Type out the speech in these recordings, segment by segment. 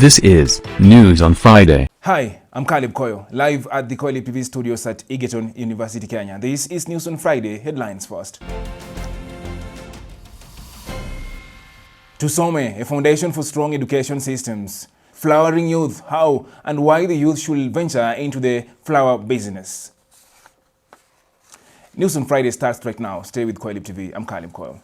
This is News on Friday. Hi, I'm Calebkoyo, live at the CoELIB TV studios at Egerton University, Kenya. This is News on Friday. Headlines first. Tusome, a foundation for strong education systems. Flowering youth, how and why the youth should venture into the flower business. News on Friday starts right now. Stay with CoELIB TV. I'm Calebkoyo.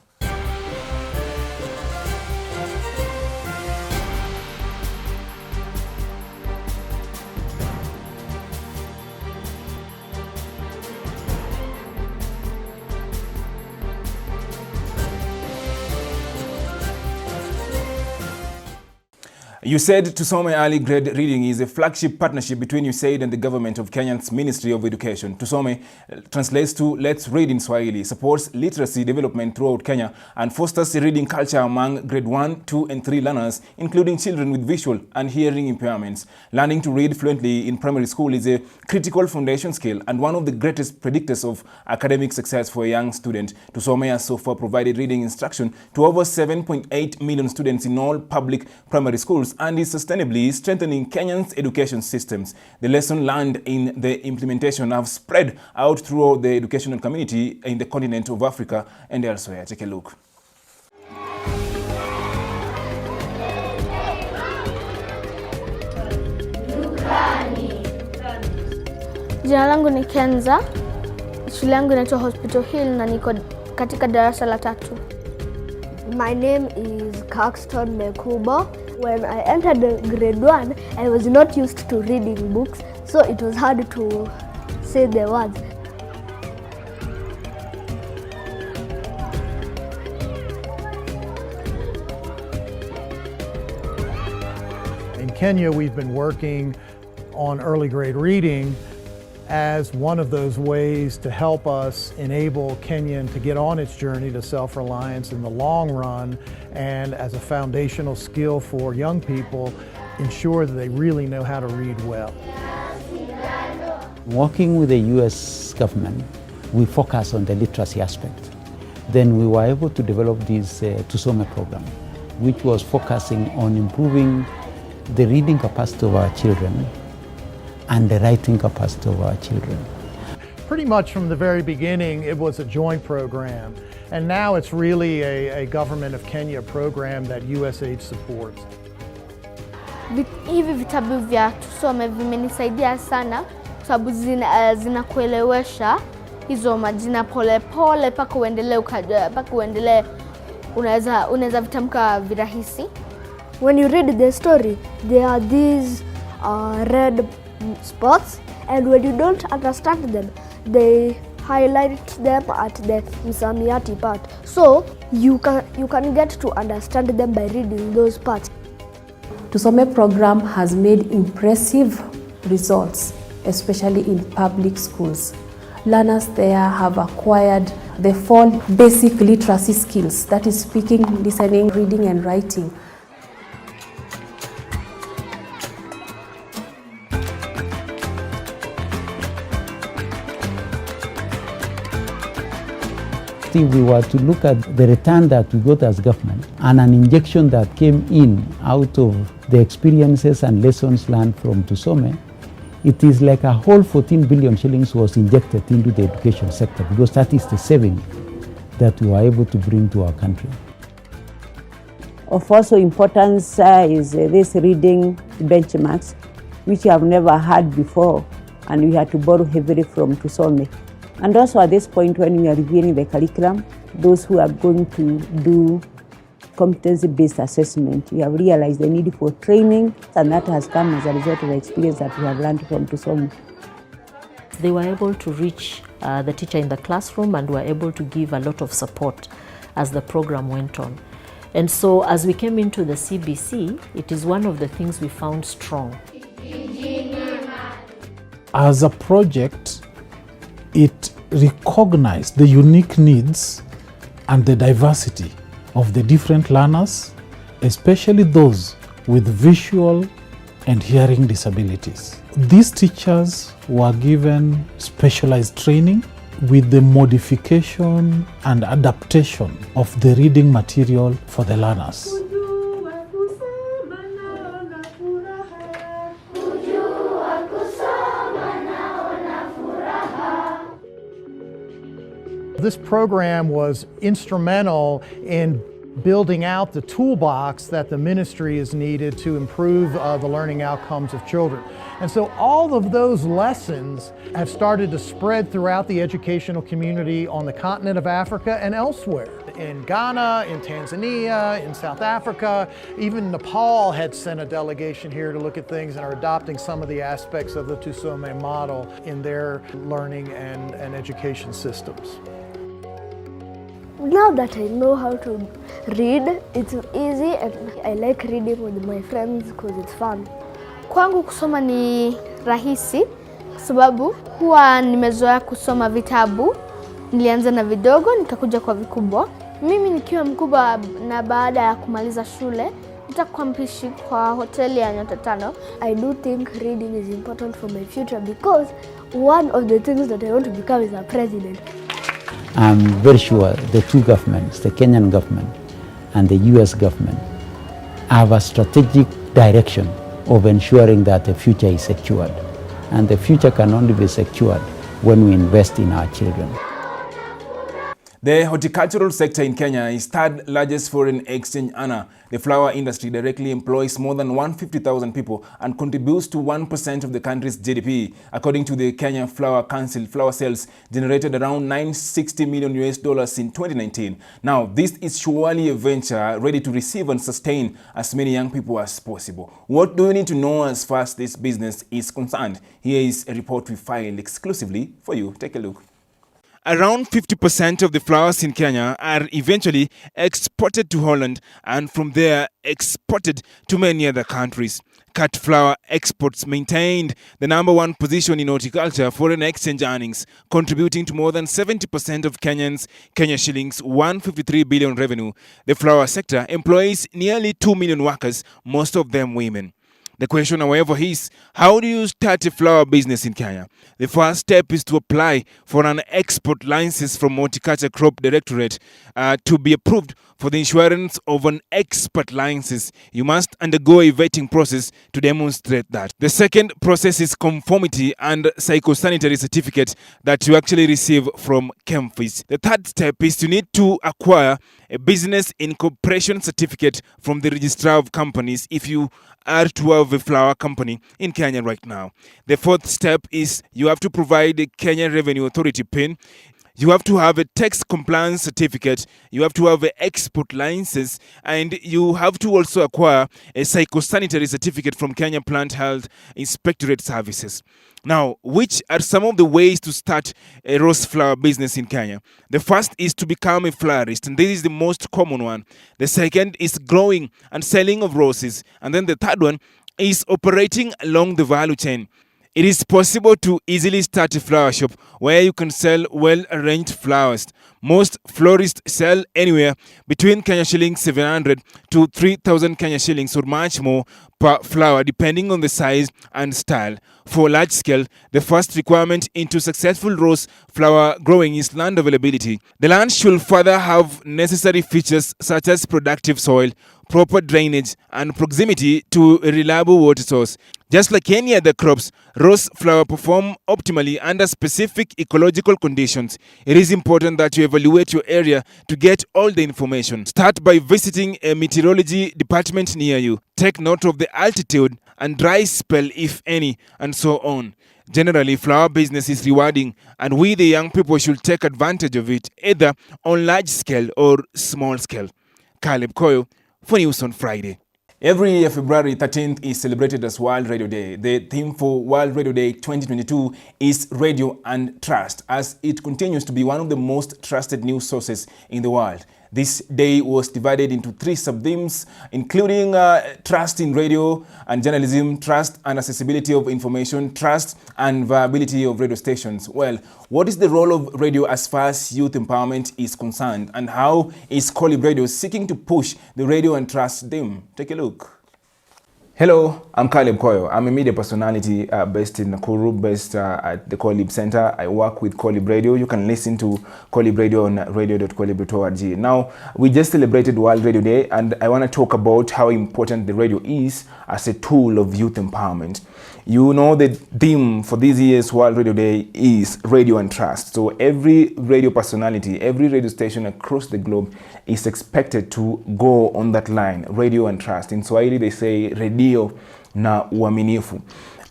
USAID Tusome Early Grade Reading is a flagship partnership between USAID and the government of Kenya's Ministry of Education. Tusome translates to Let's Read in Swahili, supports literacy development throughout Kenya, and fosters a reading culture among grade 1, 2, and 3 learners, including children with visual and hearing impairments. Learning to read fluently in primary school is a critical foundation skill and one of the greatest predictors of academic success for a young student. Tusome has so far provided reading instruction to over 7.8 million students in all public primary schools and is sustainably strengthening Kenyan's education systems. The lesson learned in the implementation have spread out throughout the educational community in the continent of Africa and elsewhere. Take a look. Jina langu ni Kenza. Shule yangu inaitwa Hospital Hill na niko katika darasa la 3. My name is Caxton Mekubo. When I entered grade 1, I was not used to reading books, so it was hard to say the words. In Kenya, we've been working on early grade reading as one of those ways to help us enable Kenyan to get on its journey to self-reliance in the long run, and as a foundational skill for young people, ensure that they really know how to read well. Working with the US government, we focus on the literacy aspect. Then we were able to develop this Tusome program, which was focusing on improving the reading capacity of our children and the writing capacity of our children. Pretty much from the very beginning, it was a joint program, and now it's really a Government of Kenya program that USAID supports. Hivi vitabu vya Tusome vimenisaidia sana sababu zinakuelewesha hizo majina pole pole paka uendelee unaweza vitamka virahisi. When you read the story, there are these red spots, and when you don't understand them, they highlight them at the msamiati part, so you can get to understand them by reading those parts. Tusome program has made impressive results, especially in public schools. Learners there have acquired the 4 basic literacy skills, that is speaking, listening, reading, and writing. If we were to look at the return that we got as government and an injection that came in out of the experiences and lessons learned from Tusome, it is like a whole 14 billion shillings was injected into the education sector, because that is the saving that we were able to bring to our country. Of also importance is this reading benchmarks, which I have never had before, and we had to borrow heavily from Tusome. And also at this point, when we are reviewing the curriculum, those who are going to do competency-based assessment, we have realized the need for training, and that has come as a result of the experience that we have learned from Tusome. They were able to reach the teacher in the classroom and were able to give a lot of support as the program went on. And so as we came into the CBC, it is one of the things we found strong. As a project, it recognized the unique needs and the diversity of the different learners, especially those with visual and hearing disabilities. These teachers were given specialized training with the modification and adaptation of the reading material for the learners. This program was instrumental in building out the toolbox that the ministry is needed to improve the learning outcomes of children. And so all of those lessons have started to spread throughout the educational community on the continent of Africa and elsewhere. In Ghana, in Tanzania, in South Africa, even Nepal had sent a delegation here to look at things and are adopting some of the aspects of the Tusome model in their learning and education systems. Now that I know how to read, it's easy and I like reading with my friends because it's fun. Kwangu kusoma ni rahisi sababu huwa nimezoea kusoma vitabu. Nilianza na vidogo nikakuja kwa vikubwa. Mimi nikiwa mkubwa na baada ya kumaliza shule nitakuwa mpishi kwa hoteli ya nyota 5. I do think reading is important for my future because one of the things that I want to become is a president. I'm very sure the two governments, the Kenyan government and the US government, have a strategic direction of ensuring that the future is secured. And the future can only be secured when we invest in our children. The horticultural sector in Kenya is third largest foreign exchange earner. The flower industry directly employs more than 150,000 people and contributes to 1% of the country's GDP. According to the Kenya Flower Council, flower sales generated around $960 million in 2019. Now, this is surely a venture ready to receive and sustain as many young people as possible. What do you need to know as far as this business is concerned? Here is a report we filed exclusively for you. Take a look. Around 50% of the flowers in Kenya are eventually exported to Holland and from there exported to many other countries. Cut flower exports maintained the #1 position in horticulture foreign exchange earnings, contributing to more than 70% of Kenya shillings 153 billion revenue. The flower sector employs nearly 2 million workers, most of them women. The question, however, is how do you start a flower business in Kenya? The first step is to apply for an export license from Horticulture Crop Directorate to be approved for the insurance of an export license. You must undergo a vetting process to demonstrate that. The second process is conformity and psychosanitary certificate that you actually receive from ChemFis. The third step is you need to acquire a business incorporation certificate from the registrar of companies if you are to have a flower company in Kenya right now. The fourth step is you have to provide a Kenya Revenue Authority PIN. You have to have a tax compliance certificate, you have to have an export license, and you have to also acquire a psychosanitary certificate from Kenya Plant Health Inspectorate Services. Now, which are some of the ways to start a rose flower business in Kenya? The first is to become a florist, and this is the most common one. The second is growing and selling of roses, and then the third one is operating along the value chain. It is possible to easily start a flower shop where you can sell well-arranged flowers. Most florists sell anywhere between Kenya shillings 700 to 3,000 Kenya shillings or much more per flower depending on the size and style. For large scale, the first requirement into successful rose flower growing is land availability. The land should further have necessary features such as productive soil, proper drainage, and proximity to a reliable water source. Just like any other crops, rose flower perform optimally under specific ecological conditions. It is important that you evaluate your area to get all the information. Start by visiting a meteorology department near you. Take note of the altitude and dry spell, if any, and so on. Generally, flower business is rewarding, and we the young people should take advantage of it, either on large scale or small scale. Calebkoyo for News on Friday. Every year, February 13th is celebrated as World Radio Day. The theme for World Radio Day 2022 is Radio and Trust, as it continues to be one of the most trusted news sources in the world. This day was divided into 3 sub-themes, including trust in radio and journalism, trust and accessibility of information, trust and viability of radio stations. Well, what is the role of radio as far as youth empowerment is concerned, and how is CoELIB Radio seeking to push the radio and trust theme? Take a look. Hello, I'm Calebkoyo. I'm a media personality based in Nakuru, based at the CoELIB Center. I work with CoELIB Radio. You can listen to CoELIB Radio on radio.coelib.org. Now, we just celebrated World Radio Day, and I want to talk about how important the radio is as a tool of youth empowerment. You know, the theme for this year's World Radio Day is radio and trust. So every radio personality, every radio station across the globe is expected to go on that line, radio and trust. In Swahili, they say radio na uaminifu.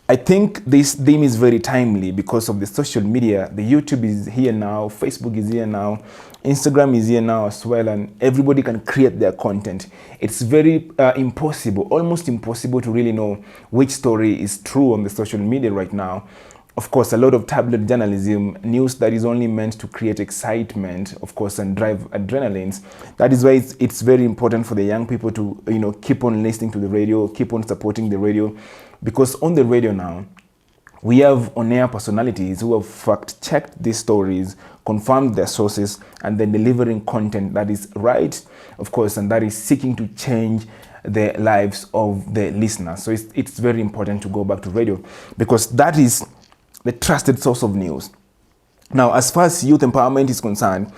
I think this theme is very timely because of the social media. The YouTube is here now, Facebook is here now, Instagram is here now as well, and everybody can create their content. It's very impossible, almost impossible to really know which story is true on the social media right now. Of course, a lot of tabloid journalism, news that is only meant to create excitement, of course, and drive adrenalines. That is why it's very important for the young people to, keep on listening to the radio, keep on supporting the radio, because on the radio now, we have on-air personalities who have fact-checked these stories, confirmed their sources, and then delivering content that is right, of course, and that is seeking to change the lives of the listeners. So it's very important to go back to radio because that is the trusted source of news. Now, as far as youth empowerment is concerned,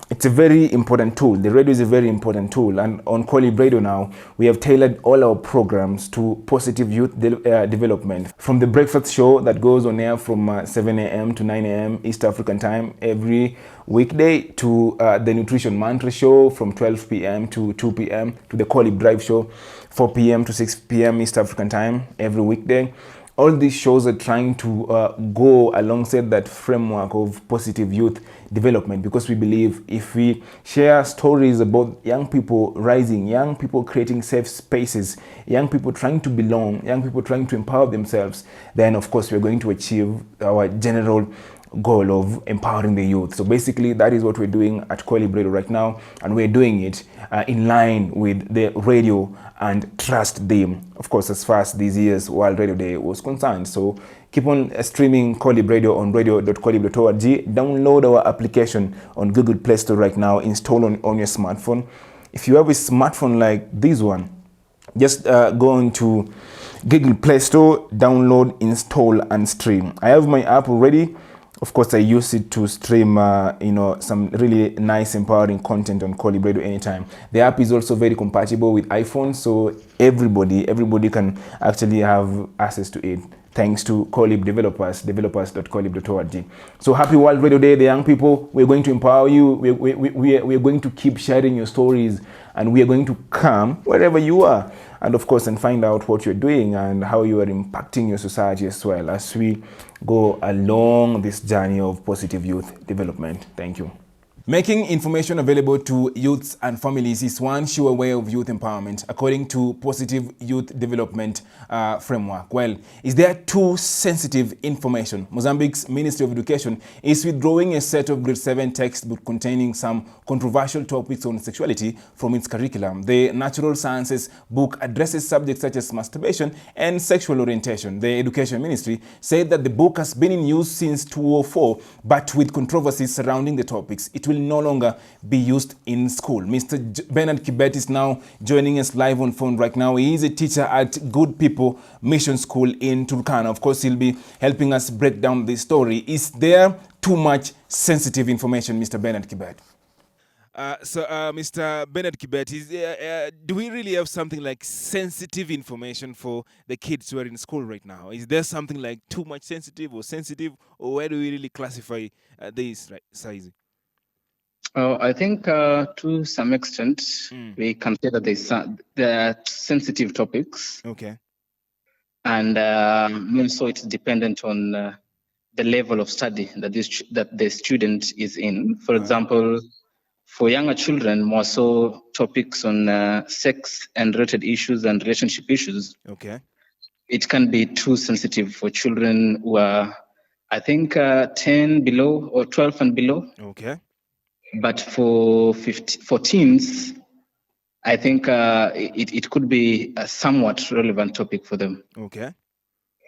it's a very important tool. The radio is a very important tool, and on CoELIB Radio now, we have tailored all our programs to positive youth development. From the breakfast show that goes on air from 7 a.m. to 9 a.m. East African time every weekday, to the Nutrition Mantra show from 12 p.m. to 2 p.m. to the CoELIB Drive show 4 p.m. to 6 p.m. East African time every weekday. All these shows are trying to go alongside that framework of positive youth development, because we believe if we share stories about young people rising, young people creating safe spaces, young people trying to belong, young people trying to empower themselves, then of course we're going to achieve our general goal of empowering the youth. So basically that is what we're doing at CoELIB Radio right now, and we're doing it in line with the radio and trust theme, of course, as far as this year's World Radio Day was concerned. So keep on streaming CoELIB Radio on radio.coelib.org. Download our application on Google Play Store right now, install on your smartphone. If you have a smartphone like this one, just go into Google Play Store, download, install, and stream. I have my app already. Of course, I use it to stream, some really nice, empowering content on CoELIB Radio anytime. The app is also very compatible with iPhone, so everybody can actually have access to it, thanks to CoELIB developers, developers.coelib.org. So happy World Radio Day, the young people. We're going to empower you. We're going to keep sharing your stories, and we are going to come wherever you are, and of course, and find out what you're doing and how you are impacting your society as well as we go along this journey of positive youth development. Thank you. Making information available to youths and families is one sure way of youth empowerment, according to Positive Youth Development Framework. Well, is there too sensitive information? Mozambique's Ministry of Education is withdrawing a set of grade 7 textbook containing some controversial topics on sexuality from its curriculum. The Natural Sciences book addresses subjects such as masturbation and sexual orientation. The Education Ministry said that the book has been in use since 2004, but with controversies surrounding the topics, it will no longer be used in school. Mr. Bernard Kibet is now joining us live on phone right now. He is a teacher at Good People Mission School in Turkana. Of course, he'll be helping us break down this story. Is there too much sensitive information, Mr. Bernard Kibet? Mr. Bernard Kibet, do we really have something like sensitive information for the kids who are in school right now? Is there something like too much sensitive, or where do we really classify this, right, size? I think to some extent we can say that there are sensitive topics. Okay. And also it's dependent on the level of study that the student is in. For example, for younger children, more so topics on sex and related issues and relationship issues. Okay. It can be too sensitive for children who are, I think, 10 below or 12 and below. Okay. But for teens, I think it could be a somewhat relevant topic for them. Okay.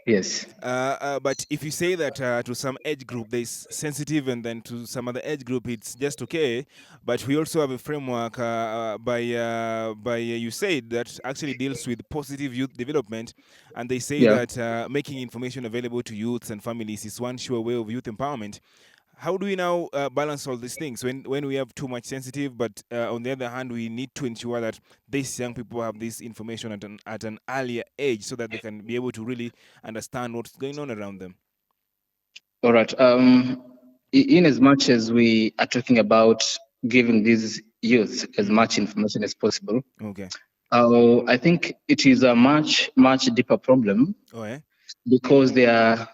Yes. But if you say that to some age group there's sensitive, and then to some other age group it's just okay, but we also have a framework by you said that actually deals with positive youth development, and they say Yeah. that making information available to youths and families is one sure way of youth empowerment. How do we now balance all these things when we have too much sensitive, but on the other hand, we need to ensure that these young people have this information at an earlier age so that they can be able to really understand what's going on around them? All right. In as much as we are talking about giving these youth as much information as possible, Okay. I think it is a much deeper problem. Oh, yeah? Because there are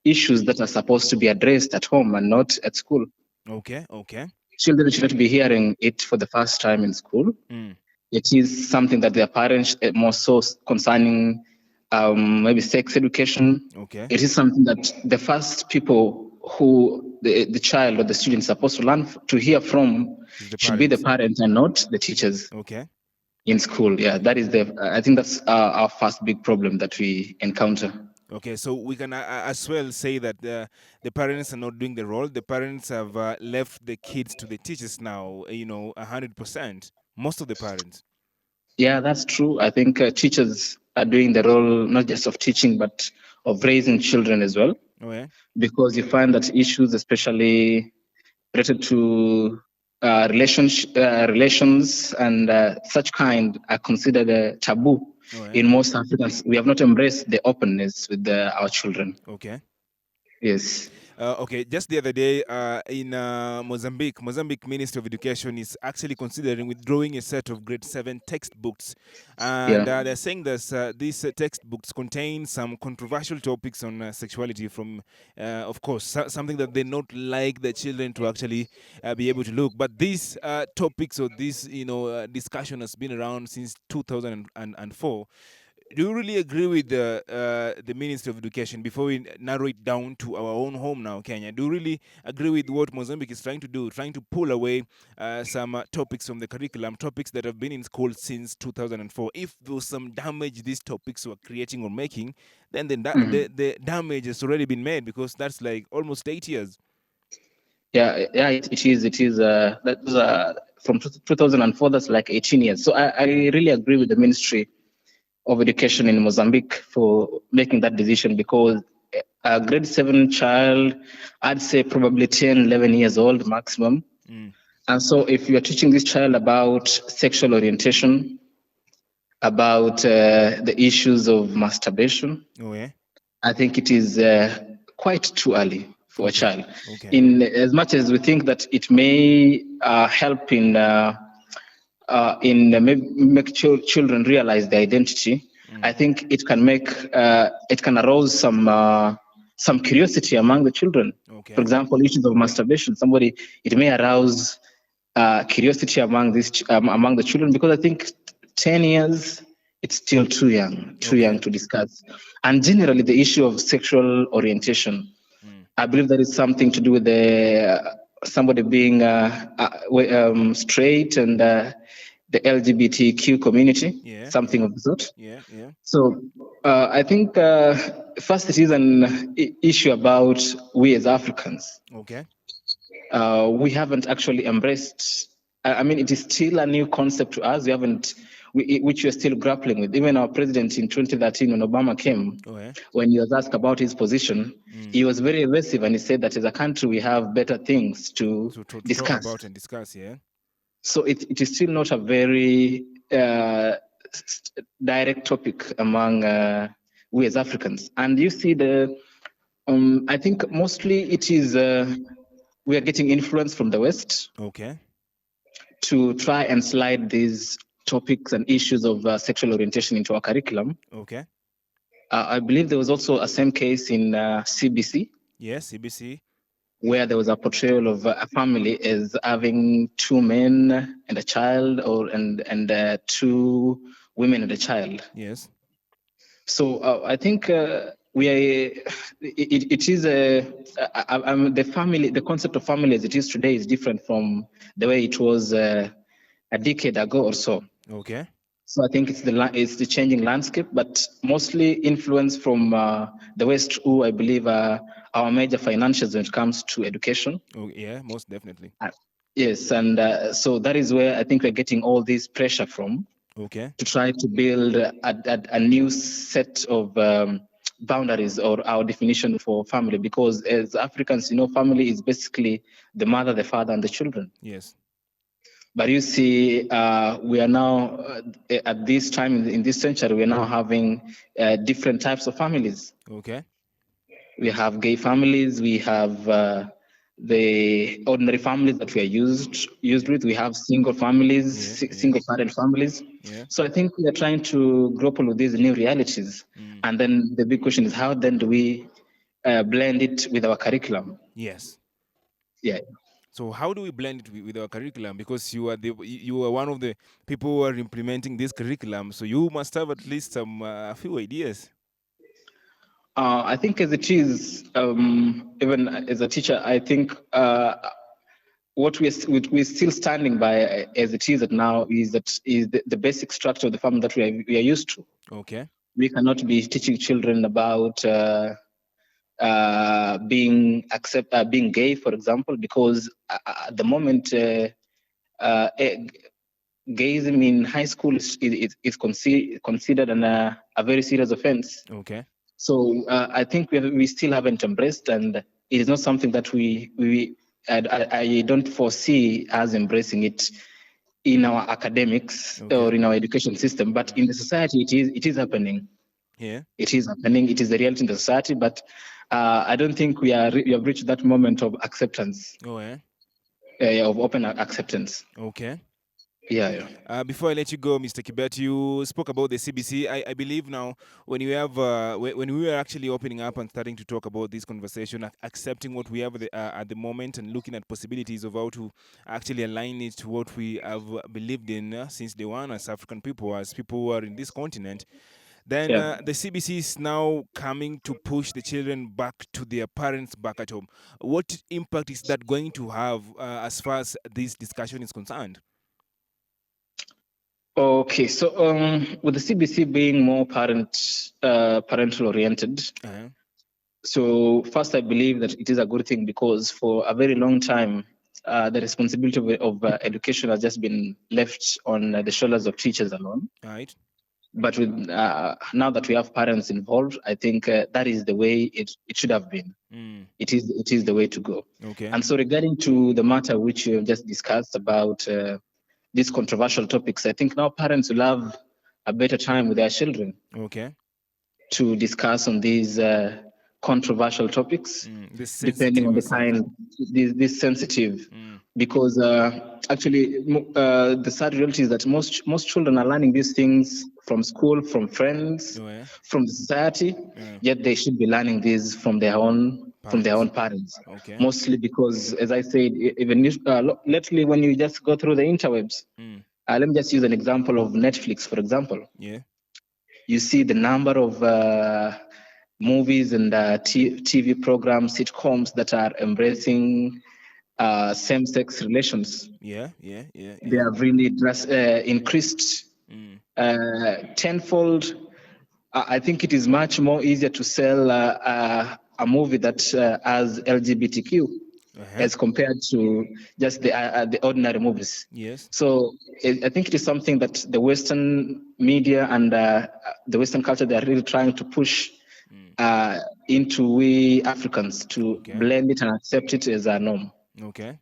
issues that are supposed to be addressed at home and not at school. Okay. Okay. Children should not be hearing it for the first time in school. Mm. It is something that their parents, more so concerning maybe sex education. Okay. It is something that the first people who the child or the student is supposed to learn to hear from should be the parents and not the teachers. Okay. In school. Yeah, that is I think that's our first big problem that we encounter. Okay, so we can as well say that the parents are not doing the role. The parents have left the kids to the teachers now, 100%. Most of the parents. Yeah, that's true. I think teachers are doing the role not just of teaching, but of raising children as well. Oh, yeah? Because you find that issues, especially related to relations and such kind, are considered taboo. Oh, yeah? In most Africans. We have not embraced the openness with our children. Okay. Yes. Okay, just the other day in Mozambique Ministry of Education is actually considering withdrawing a set of grade 7 textbooks. And they're saying that these textbooks contain some controversial topics on sexuality from, of course, something that they not like the children to actually be able to look. But these topics or this, discussion has been around since 2004. Do you really agree with the Ministry of Education, before we narrow it down to our own home now, Kenya? Do you really agree with what Mozambique is trying to do, trying to pull away some topics from the curriculum, topics that have been in school since 2004? If there was some damage these topics were creating or making, then the damage has already been made, because that's like almost 8 years. Yeah, it is. It is. That's from 2004. That's like 18 years. So I really agree with the Ministry of Education in Mozambique for making that decision, because a grade 7 child, I'd say probably 10, 11 years old maximum. Mm. And so if you are teaching this child about sexual orientation, about the issues of masturbation, I think it is quite too early for a child. Okay. In as much as we think that it may help in make children realize their identity, I think it can arouse some curiosity among the children. Okay. For example, issues of masturbation. It may arouse curiosity among the children, because I think 10 years it's still too young to discuss. And generally, the issue of sexual orientation, I believe that is something to do with somebody being straight and the LGBTQ community, something of the sort. So I think first it is an issue about we as Africans. Okay. We haven't actually embraced. I mean, it is still a new concept to us. Which we are still grappling with. Even our president in 2013, when Obama came, when he was asked about his position, he was very evasive, and he said that as a country we have better things to discuss. Talk about and discuss, yeah. So it is still not a very direct topic among we as Africans. And you see I think mostly it is we are getting influence from the West. Okay. To try and slide these topics and issues of sexual orientation into our curriculum. Okay. I believe there was also a same case in CBC. Yes, CBC. Where there was a portrayal of a family as having 2 men and a child, and 2 women and a child. Yes. So I think it is the family. The concept of family as it is today is different from the way it was a decade ago or so. Okay. So I think it's the changing landscape, but mostly influence from the West, who I believe are our major financiers when it comes to education. Oh, yeah, most definitely. Yes, and so that is where I think we're getting all this pressure from. Okay. To try to build a new set of boundaries or our definition for family, because as Africans, family is basically the mother, the father, and the children. Yes. But you see, we are now, at this time in this century, we're now having different types of families. Okay. We have gay families, we have the ordinary families that we are used with. We have single families, single parent families. Yeah. So I think we are trying to grapple with these new realities. And then the big question is, how then do we blend it with our curriculum? Yes. Yeah. So how do we blend it with our curriculum? Because you are one of the people who are implementing this curriculum, so you must have at least some a few ideas. I think as it is, even as a teacher, I think what we're still standing by as it is now is the basic structure of the family that we are used to. Okay. We cannot be teaching children about being gay, for example, because at the moment gayism in high school is considered a very serious offense. Okay. So I think we still haven't embraced, and it is not something that I don't foresee us embracing it in our academics or in our education system. But in the society, it is happening. Yeah, it is happening. It is the reality in the society, but I don't think we have reached that moment of acceptance. Oh, yeah. Of open acceptance. Okay. Yeah. Before I let you go, Mr. Kibet, you spoke about the CBC. I believe now when you have when we are actually opening up and starting to talk about this conversation, accepting what we have at the moment and looking at possibilities of how to actually align it to what we have believed in since day one as African people, as people who are in this continent. Then the CBC is now coming to push the children back to their parents back at home. What impact is that going to have as far as this discussion is concerned? Okay, so with the CBC being more parental oriented, so first I believe that it is a good thing, because for a very long time the responsibility of education has just been left on the shoulders of teachers alone. Right. But with now that we have parents involved, I think that is the way it should have been. It is the way to go. Okay. And so regarding to the matter which you have just discussed about these controversial topics, I think now parents will have a better time with their children. Okay. To discuss on these controversial topics, depending on the kind, this sensitive, because actually the sad reality is that most children are learning these things from school, from friends, from the society, yet they should be learning these from their own parents. Okay. Mostly because, as I said, even lately when you just go through the interwebs, let me just use an example of Netflix, for example. Yeah. You see the number of movies and TV programs, sitcoms that are embracing same-sex relations. Yeah. They have really increased tenfold. I think it is much more easier to sell a movie that has LGBTQ as compared to just the ordinary movies. Yes. So I think it is something that the Western media and the Western culture, they are really trying to push into we Africans to blend it and accept it as a norm. Okay.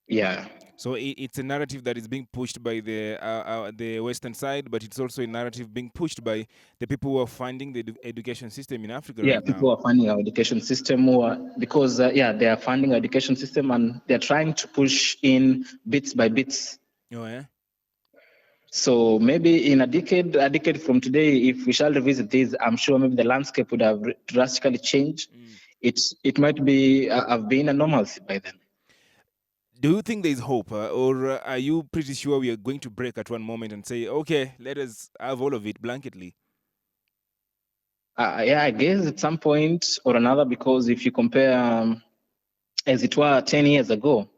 Yeah. So it's a narrative that is being pushed by the Western side, but it's also a narrative being pushed by the people who are funding the education system in Africa right now. Yeah, people are funding our education system because they are funding our education system, and they're trying to push in bits by bits. Oh, yeah? So maybe in a decade from today, if we shall revisit this, I'm sure maybe the landscape would have drastically changed. It might be have been a normalcy by then. Do you think there's hope, or are you pretty sure we are going to break at one moment and say, okay, let us have all of it blanketly? Yeah, I guess at some point or another, because if you compare as it were 10 years ago,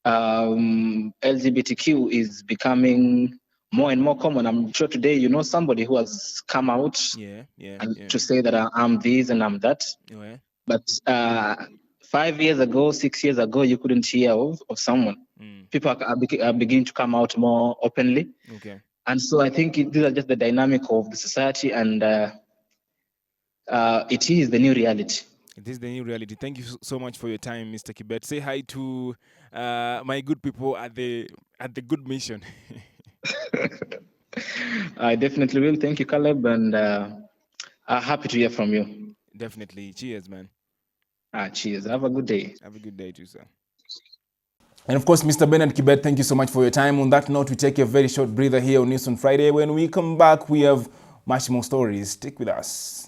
LGBTQ is becoming more and more common. I'm sure today you know somebody who has come out to say that I'm this and I'm that. Yeah. But 5 years ago, 6 years ago, you couldn't hear of someone. People are beginning to come out more openly. Okay. And so I think these are just the dynamic of the society, and it is the new reality. It is the new reality. Thank you so much for your time, Mr. Kibet. Say hi to my good people at the Good Mission. I definitely will. Thank you, Caleb, and happy to hear from you. Definitely. Cheers, man. Cheers. Have a good day. Have a good day too, sir. And of course, Mr. Bernard Kibet, thank you so much for your time. On that note, we take a very short breather here on News on Friday. When we come back, we have much more stories. Stick with us.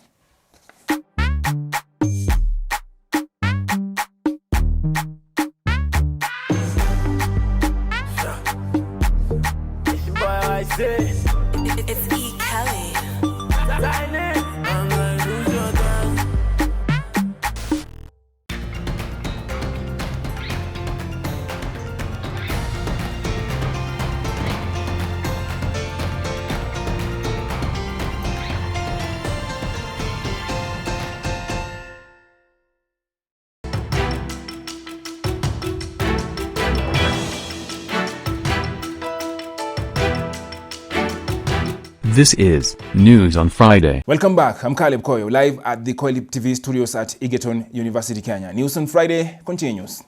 It's E. Kelly. I'm gonna lose your time. This is News on Friday. Welcome back. I'm Calebkoyo, live at the CoELIB TV studios at Egerton University, Kenya. News on Friday continues.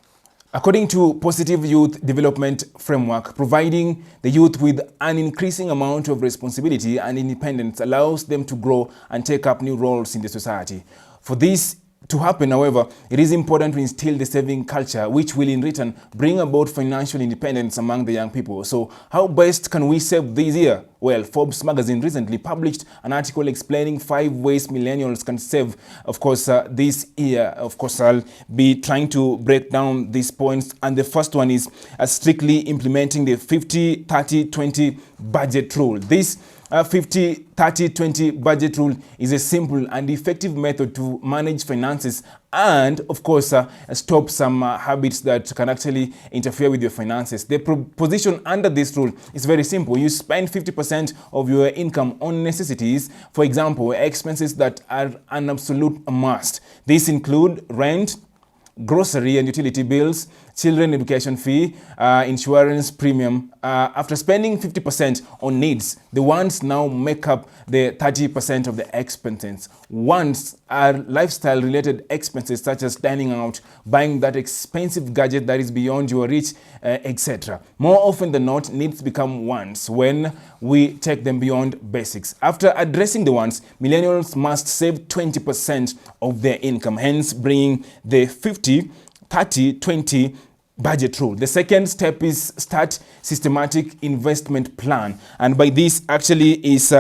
According to Positive Youth Development Framework, providing the youth with an increasing amount of responsibility and independence allows them to grow and take up new roles in the society. For this to happen, however, it is important to instill the saving culture, which will in return bring about financial independence among the young people. So how best can we save this year? Well, Forbes magazine recently published an article explaining 5 ways millennials can save, of course, this year. Of course, I'll be trying to break down these points. And the first one is strictly implementing the 50-30-20 budget rule. This 50-30-20 budget rule is a simple and effective method to manage finances and, of course, stop some habits that can actually interfere with your finances. The position under this rule is very simple. You spend 50% of your income on necessities, for example, expenses that are an absolute must. These include rent, grocery and utility bills, children education fee, insurance premium. After spending 50% on needs, the wants now make up the 30% of the expenses. Wants are lifestyle related expenses such as dining out, buying that expensive gadget that is beyond your reach, etc. More often than not, needs become wants when we take them beyond basics. After addressing the wants, millennials must save 20% of their income, hence bringing the 50-30-20 budget rule. The second step is start systematic investment plan, and by this actually is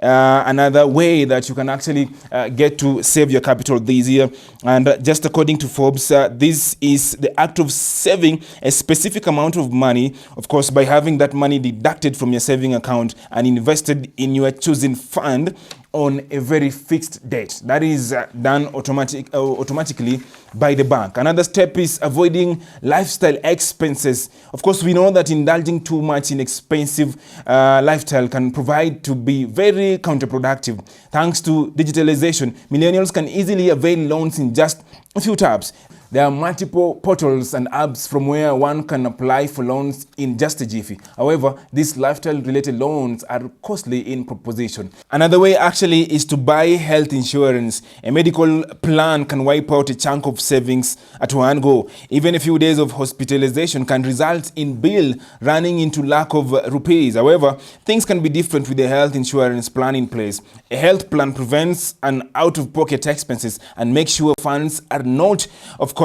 another way that you can actually get to save your capital this year. And just according to Forbes, this is the act of saving a specific amount of money, of course, by having that money deducted from your saving account and invested in your chosen fund on a very fixed date. That is done automatically by the bank. Another step is avoiding lifestyle expenses. Of course, we know that indulging too much in expensive lifestyle can provide to be very counterproductive. Thanks to digitalization, millennials can easily avail loans in just a few taps. There are multiple portals and apps from where one can apply for loans in just a jiffy. However, these lifestyle-related loans are costly in proposition. Another way actually is to buy health insurance. A medical plan can wipe out a chunk of savings at one go. Even a few days of hospitalization can result in bill running into lack of rupees. However, things can be different with a health insurance plan in place. A health plan prevents an out-of-pocket expenses and makes sure funds are not, of course,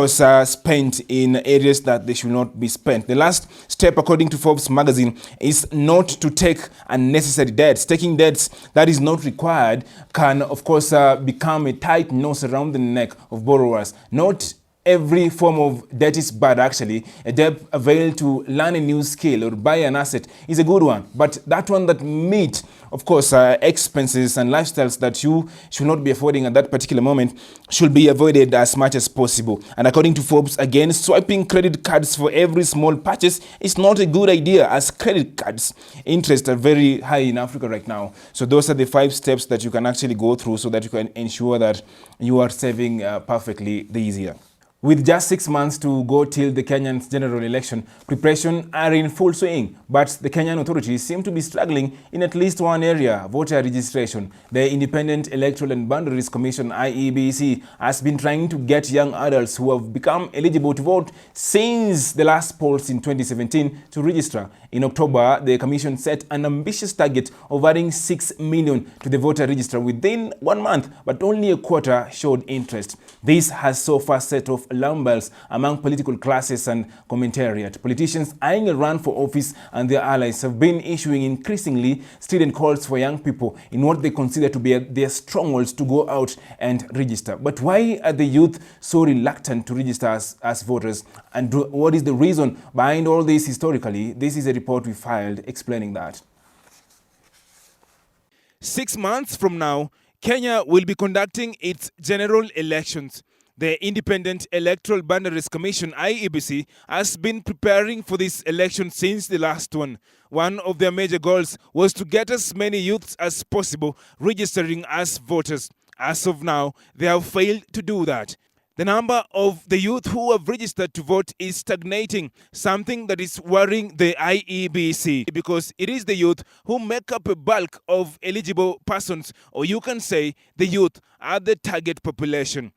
spent in areas that they should not be spent. The last step, according to Forbes magazine, is not to take unnecessary debts. Taking debts that is not required can, of course, become a tight noose around the neck of borrowers. Not every form of debt is bad actually. A debt availed to learn a new skill or buy an asset is a good one. But that one that meet, of course, expenses and lifestyles that you should not be affording at that particular moment should be avoided as much as possible. And according to Forbes, again, swiping credit cards for every small purchase is not a good idea, as credit cards interest are very high in Africa right now. So those are the 5 steps that you can actually go through so that you can ensure that you are saving perfectly this year. With just 6 months to go till the Kenyan general election, preparations are in full swing, but the Kenyan authorities seem to be struggling in at least one area, voter registration. The Independent Electoral and Boundaries Commission, IEBC, has been trying to get young adults who have become eligible to vote since the last polls in 2017 to register. In October, the commission set an ambitious target of adding 6 million to the voter register within 1 month, but only a quarter showed interest. This has so far set off alarm bells among political classes and commentariat. Politicians eyeing a run for office and their allies have been issuing increasingly strident calls for young people in what they consider to be their strongholds to go out and register. But why are the youth so reluctant to register as voters? And what is the reason behind all this historically? This is a report we filed explaining that. 6 months from now, Kenya will be conducting its general elections. The Independent Electoral Boundaries Commission, IEBC, has been preparing for this election since the last one. One of their major goals was to get as many youths as possible registering as voters. As of now, they have failed to do that. The number of the youth who have registered to vote is stagnating, something that is worrying the IEBC, because it is the youth who make up a bulk of eligible persons, or you can say the youth are the target population.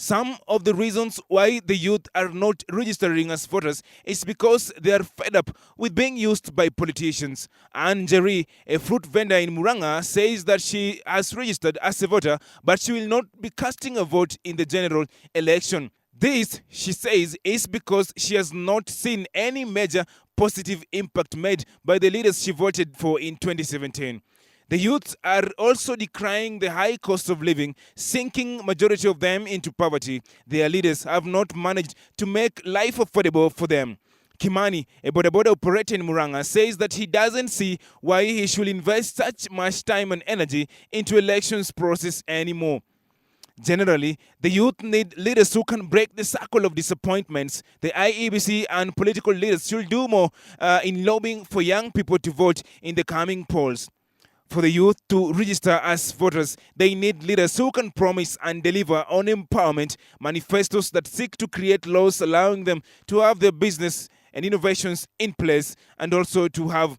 Some of the reasons why the youth are not registering as voters is because they are fed up with being used by politicians. Anne Jerry, a fruit vendor in Muranga, says that she has registered as a voter, but she will not be casting a vote in the general election. This, she says, is because she has not seen any major positive impact made by the leaders she voted for in 2017. The youths are also decrying the high cost of living, sinking majority of them into poverty. Their leaders have not managed to make life affordable for them. Kimani, a boda operator in Muranga, says that he doesn't see why he should invest such much time and energy into elections process anymore. Generally, the youth need leaders who can break the cycle of disappointments. The IEBC and political leaders should do more in lobbying for young people to vote in the coming polls. For the youth to register as voters, they need leaders who can promise and deliver on empowerment manifestos that seek to create laws allowing them to have their business and innovations in place, and also to have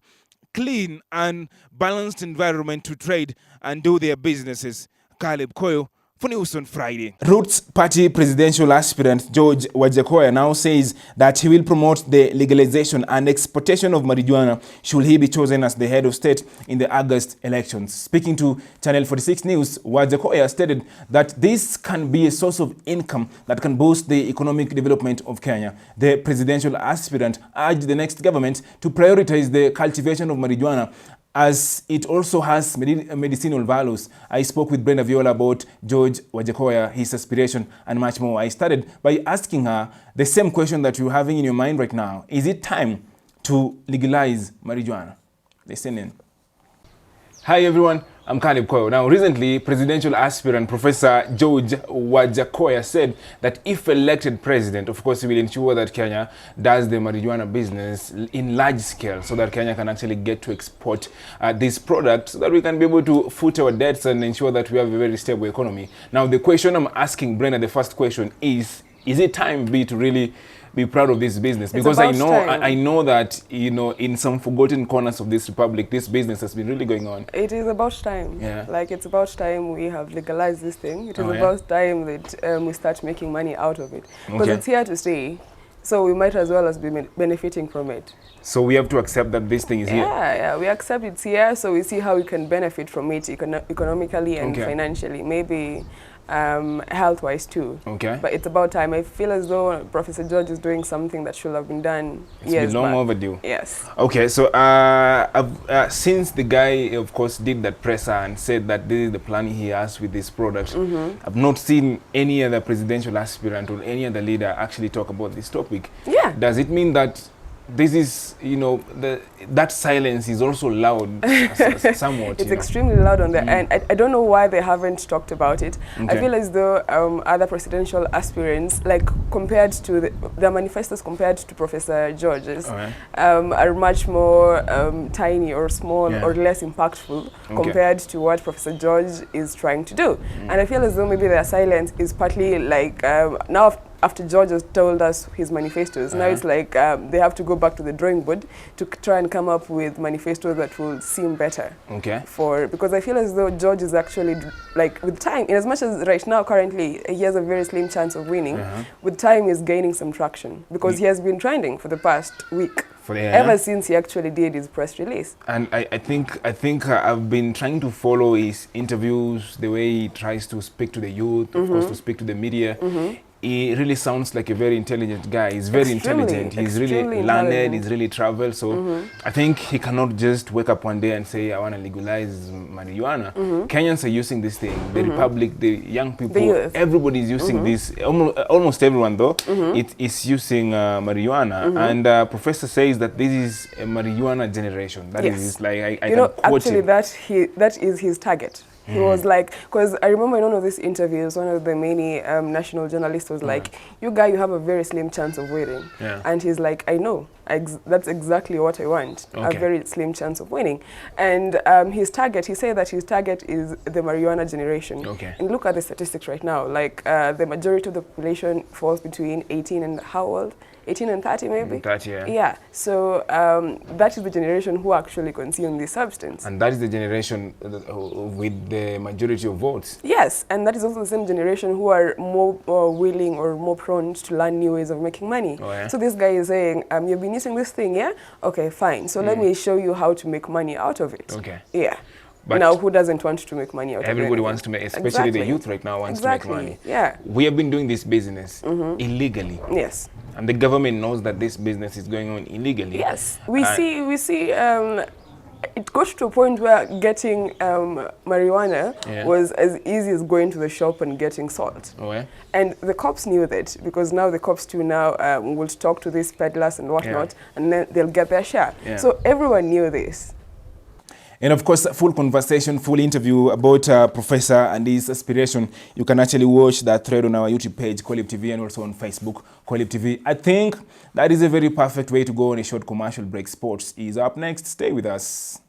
clean and balanced environment to trade and do their businesses. Calebkoyo for News on Friday. Roots Party presidential aspirant George Wajakoya now says that he will promote the legalization and exportation of marijuana should he be chosen as the head of state in the August elections. Speaking to Channel 46 News, Wajakoya stated that this can be a source of income that can boost the economic development of Kenya. The presidential aspirant urged the next government to prioritize the cultivation of marijuana, as it also has medicinal values. I spoke with Brenda Viola about George Wajakoya, his aspiration, and much more. I started by asking her the same question that you're having in your mind right now. Is it time to legalize marijuana? Listen in. Hi everyone, I'm Calebkoyo. Now, recently, presidential aspirant Professor George Wajakoya said that if elected president, of course, he will ensure that Kenya does the marijuana business in large scale so that Kenya can actually get to export this product so that we can be able to foot our debts and ensure that we have a very stable economy. Now, the question I'm asking Brenda, the first question is it time to really be proud of this business? Because I know that, you know, in some forgotten corners of this republic, this business has been really going on. It is about time. Yeah. Like, it's about time we have legalized this thing. It is about time that we start making money out of it. Because it's here to stay, so we might as well as be benefiting from it. So we have to accept that this thing is here? Yeah, we accept it's here, so we see how we can benefit from it economically and financially. Maybe health-wise too. Okay. But it's about time. I feel as though Professor George is doing something that should have been done years It's been long back. overdue. Yes. Okay, so since the guy, of course, did that presser and said that this is the plan he has with this product, I've not seen any other presidential aspirant or any other leader actually talk about this topic. Yeah. Does it mean that this is, you know, that silence is also loud somewhat? It's extremely loud on the end. I don't know why they haven't talked about it. Okay. I feel as though other presidential aspirants, like compared to their manifestos compared to Professor George's, are much more tiny or small or less impactful compared to what Professor George is trying to do. And I feel as though maybe their silence is partly like now after George has told us his manifestos, now it's like they have to go back to the drawing board to try and come up with manifestos that will seem better. Okay. Because I feel as though George is actually, like, with time, in as much as right now currently he has a very slim chance of winning, with time he's gaining some traction because he has been trending for the past week. Ever since he actually did his press release. And I think I've been trying to follow his interviews, the way he tries to speak to the youth, of course, to speak to the media. He really sounds like a very intelligent guy. He's very intelligent. He's really learned. He's really traveled. So I think he cannot just wake up one day and say, I want to legalize marijuana. Kenyans are using this thing. The Republic, the young people, everybody is using this. Almost everyone, though, it is using marijuana. And Professor says that this is a marijuana generation. That is like, I can quote him. Actually, that is his target. He was like, because I remember in one of these interviews, one of the many national journalists was like, you guy, you have a very slim chance of winning. And he's like, I know, that's exactly what I want, a very slim chance of winning. And his target, he said that his target is the marijuana generation. And look at the statistics right now, like the majority of the population falls between 18 and how old? 18 and 30 maybe? 30, yeah. So that is the generation who actually consume this substance. And that is the generation with the majority of votes. Yes, and that is also the same generation who are more willing or more prone to learn new ways of making money. So this guy is saying, you've been using this thing, yeah? Okay, fine. So let me show you how to make money out of it. Yeah. But now, who doesn't want to make money out of it? Everybody wants to make, especially the youth right now wants to make money. Yeah. We have been doing this business illegally. Yes. And the government knows that this business is going on illegally. Yes. We see it got to a point where getting marijuana was as easy as going to the shop and getting salt. And the cops knew that, because now the cops too now will talk to these peddlers and whatnot, and then they'll get their share. So everyone knew this. And of course, full conversation, full interview about Professor and his aspiration. You can actually watch that thread on our YouTube page, CoELIB TV, and also on Facebook, CoELIB TV. I think that is a very perfect way to go on a short commercial break. Sports is up next. Stay with us.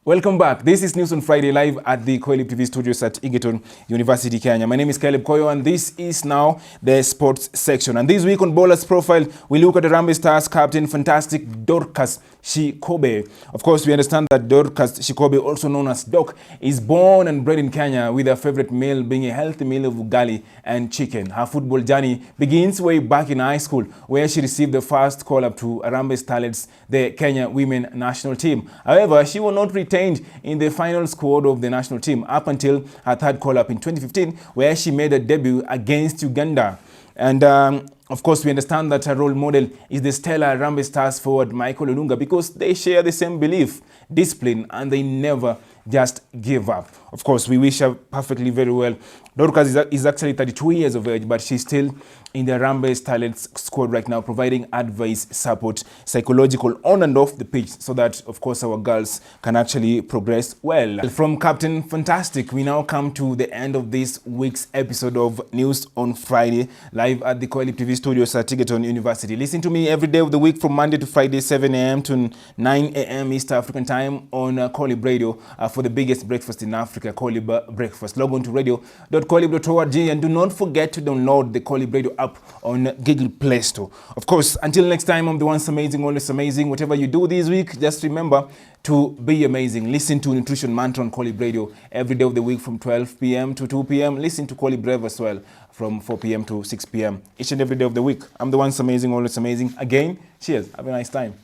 Welcome back. This is News on Friday, live at the CoELIB TV studios at Egerton University, Kenya. My name is Calebkoyo, and this is now the sports section. And this week on Bowler's Profile, we look at the Harambee Stars captain, fantastic Dorcas Shikobe. Of course, we understand that Dorcas Shikobe, also known as Doc, is born and bred in Kenya, with her favorite meal being a healthy meal of ugali and chicken. Her football journey begins way back in high school, where she received the first call-up to Harambee Starlets, the Kenya women national team. However, she was not retained in the final squad of the national team up until her third call-up in 2015, where she made a debut against Uganda. And of course, we understand that her role model is the stellar Harambee Stars forward Michael Olunga, because they share the same belief, discipline, and they never just give up. Of course, we wish her perfectly very well. Dorcas is actually 32 years of age, but she's still in the Rambe's talent squad right now, providing advice, support, psychological on and off the pitch, so that, of course, our girls can actually progress well. From Captain Fantastic, we now come to the end of this week's episode of News on Friday, live at the CoELIB TV studios at Tigeton University. Listen to me every day of the week from Monday to Friday, 7 a.m. to 9 a.m. East African time on CoELIB Radio for the biggest breakfast in Africa, CoELIB Breakfast. Log on to radio.coelib.org and do not forget to download the CoELIB Radio app on Google Play Store. Of course, until next time, I'm the once amazing, always amazing. Whatever you do this week, just remember to be amazing. Listen to Nutrition Mantra on CoELIB Radio every day of the week from 12 p.m. to 2 p.m. Listen to CoELIB Rev as well from 4 p.m. to 6 p.m. each and every day of the week. I'm the once amazing, always amazing. Again, cheers. Have a nice time.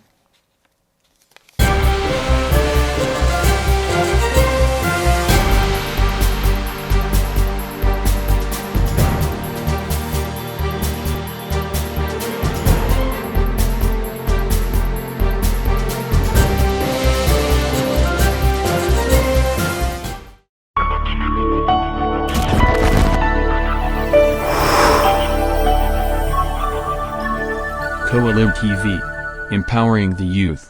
CoELIB TV, empowering the youth.